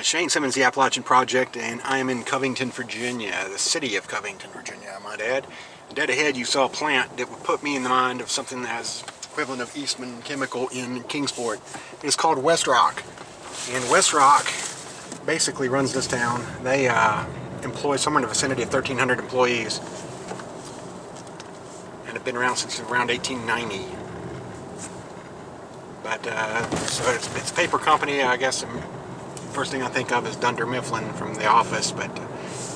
Shane Simmons, the Appalachian Project, and I am in Covington, Virginia, the city of Covington, Virginia, I might add. Dead ahead you saw a plant that would put me in the mind of something that has equivalent of Eastman Chemical in Kingsport. It's called West Rock, and West Rock basically runs this town. They employ somewhere in the vicinity of 1,300 employees and have been around since around 1890. But so it's a paper company, I guess. First thing I think of is Dunder Mifflin from The Office, but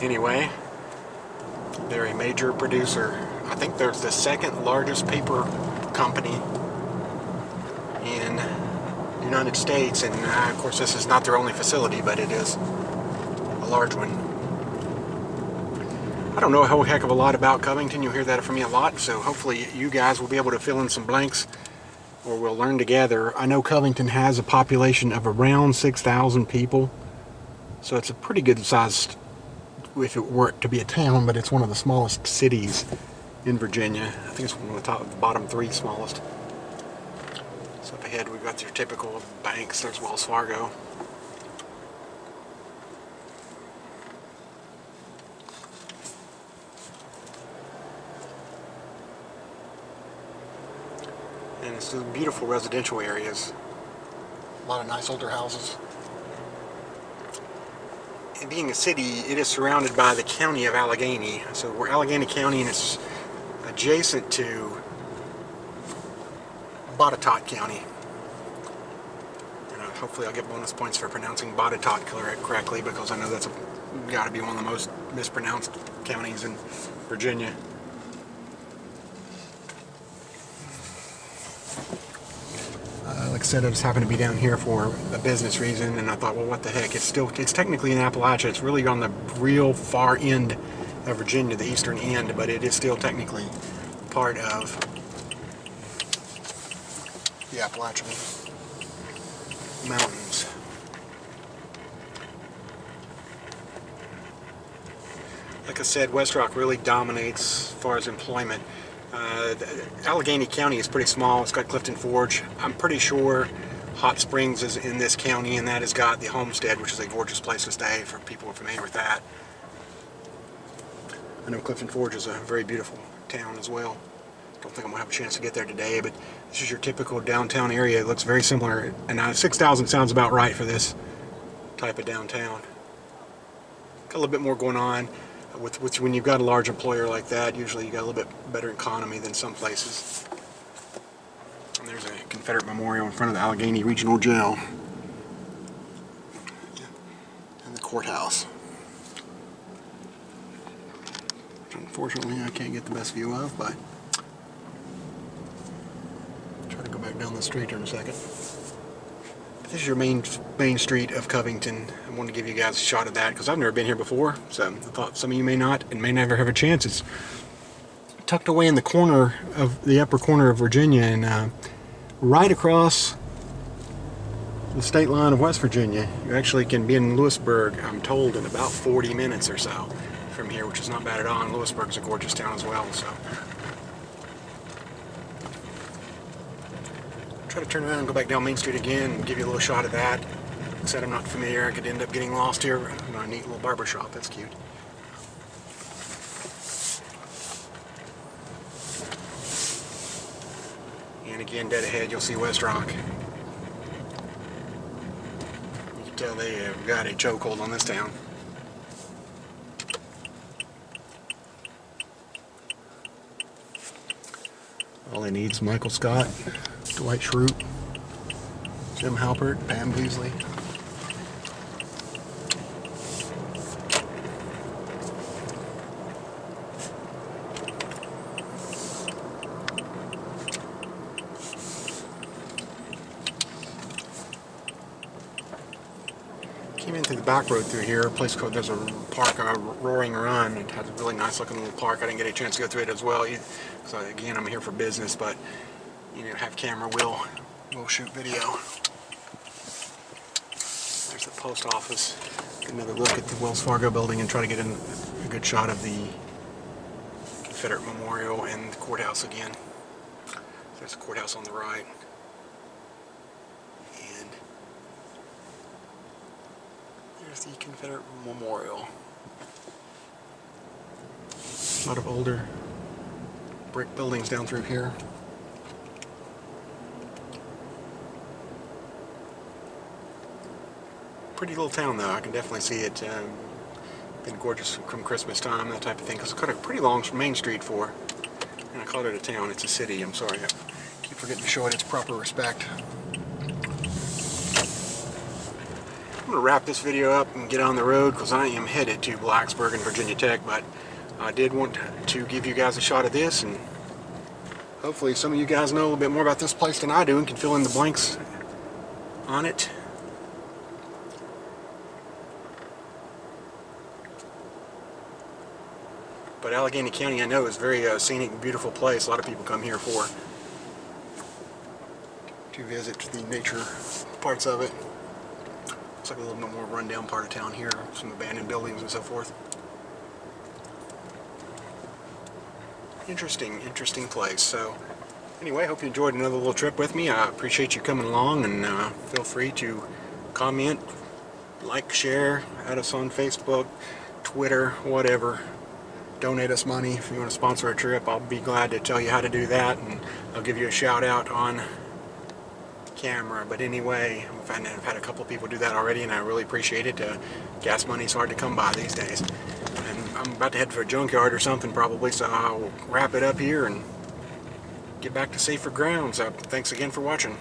anyway, they're a major producer. I think they're the second largest paper company in the United States, and of course this is not their only facility, but it is a large one. I don't know a whole heck of a lot about Covington. You'll hear that from me a lot, so hopefully you guys will be able to fill in some blanks, or we'll learn together. I know Covington has a population of around 6,000 people, so it's a pretty good sized, if it were to be a town, but it's one of the smallest cities in Virginia. I think it's one of the bottom three smallest. So up ahead we've got your typical banks. There's Wells Fargo. And it's beautiful residential areas. A lot of nice older houses. And being a city, it is surrounded by the county of Alleghany. So we're Alleghany County, and it's adjacent to Botetourt County. And hopefully I'll get bonus points for pronouncing Botetourt correctly, because I know that's got to be one of the most mispronounced counties in Virginia. Like I said, I just happened to be down here for a business reason, and I thought, well, what the heck? It's technically in Appalachia. It's really on the real far end of Virginia, the eastern end, but it is still technically part of the Appalachian Mountains. Like I said, West Rock really dominates as far as employment. Alleghany County is pretty small. It's got Clifton Forge. I'm pretty sure Hot Springs is in this county, and that has got the Homestead, which is a gorgeous place to stay for people who are familiar with that. I know Clifton Forge is a very beautiful town as well. Don't think I'm going to have a chance to get there today, but this is your typical downtown area. It looks very similar, and 6,000 sounds about right for this type of downtown. Got a little bit more going on. When you've got a large employer like that, usually you got a little bit better economy than some places. And there's a Confederate memorial in front of the Alleghany Regional Jail and the courthouse, which unfortunately I can't get the best view of, but I'll try to go back down the street here in a second. This is your main street of Covington. I wanted to give you guys a shot of that because I've never been here before, so I thought some of you may not and may never have a chance. It's tucked away in the corner of the upper corner of Virginia, and right across the state line of West Virginia. You actually can be in Lewisburg, I'm told, in about 40 minutes or so from here, which is not bad at all. And Lewisburg's a gorgeous town as well, so. Try to turn around and go back down Main Street again and give you a little shot of that. Like I said, I'm not familiar. I could end up getting lost here. A neat little barber shop. That's cute. And again, dead ahead, you'll see West Rock. You can tell they have got a chokehold on this town. All he needs is Michael Scott, Dwight Schrute, Jim Halpert, Pam Beasley. Came in through the back road through here, a place called, there's a park, Roaring Run. It has a really nice looking little park. I didn't get a chance to go through it as well. So again, I'm here for business, but you know, have camera, we'll shoot video. There's the post office. Get another look at the Wells Fargo building and try to get a good shot of the Confederate Memorial and the courthouse again. There's the courthouse on the right. And There's the Confederate Memorial. A lot of older brick buildings down through here. Pretty little town though, I can definitely see it. Been gorgeous from Christmas time, that type of thing, because it's got a pretty long main street for, and I called it a town, it's a city, I'm sorry. I keep forgetting to show it its proper respect. I'm going to wrap this video up and get on the road because I am headed to Blacksburg and Virginia Tech, but I did want to give you guys a shot of this, and hopefully some of you guys know a little bit more about this place than I do and can fill in the blanks on it. But Alleghany County, I know, is a very scenic and beautiful place. A lot of people come here to visit the nature parts of it. Looks like a little bit more rundown part of town here, some abandoned buildings and so forth. Interesting place. So anyway, I hope you enjoyed another little trip with me. I appreciate you coming along, and feel free to comment, like, share, add us on Facebook, Twitter, whatever. Donate us money if you want to sponsor a trip. I'll be glad to tell you how to do that, and I'll give you a shout out on camera. But anyway, I've had a couple people do that already, and I really appreciate it. Gas money's hard to come by these days, and I'm about to head for a junkyard or something probably, so I'll wrap it up here and get back to safer ground. So thanks again for watching.